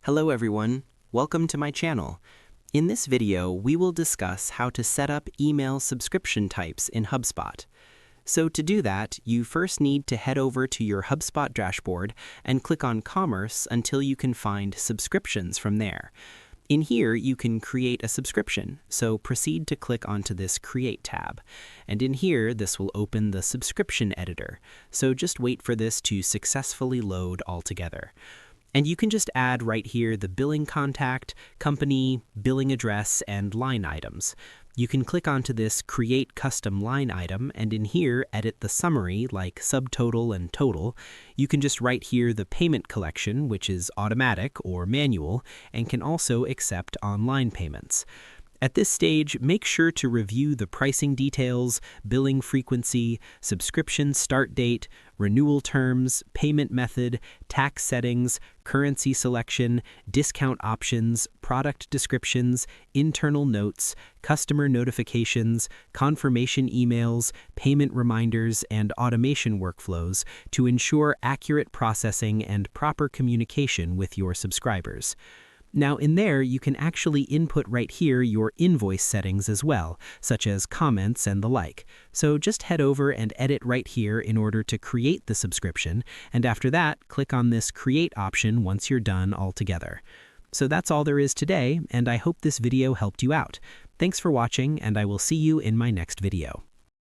Hello everyone, welcome to my channel. In this video, we will discuss how to set up email subscription types in Hubspot. So to do that, you first need to head over to your Hubspot dashboard and click on Commerce until you can find Subscriptions from there. In here, you can create a subscription, so proceed to click onto this Create tab. And in here, this will open the subscription editor, so just wait for this to successfully load altogether. And you can just add right here the billing contact, company, billing address, and line items. You can click onto this Create Custom Line Item, and in here, edit the summary like subtotal and total. You can just write here the payment collection, which is automatic or manual, and can also accept online payments. At this stage, make sure to review the pricing details, billing frequency, subscription start date, renewal terms, payment method, tax settings, currency selection, discount options, product descriptions, internal notes, customer notifications, confirmation emails, payment reminders, and automation workflows to ensure accurate processing and proper communication with your subscribers. Now in there, you can actually input right here your invoice settings as well, such as comments and the like. So just head over and edit right here in order to create the subscription, and after that, click on this Create option once you're done altogether. So that's all there is today, and I hope this video helped you out. Thanks for watching, and I will see you in my next video.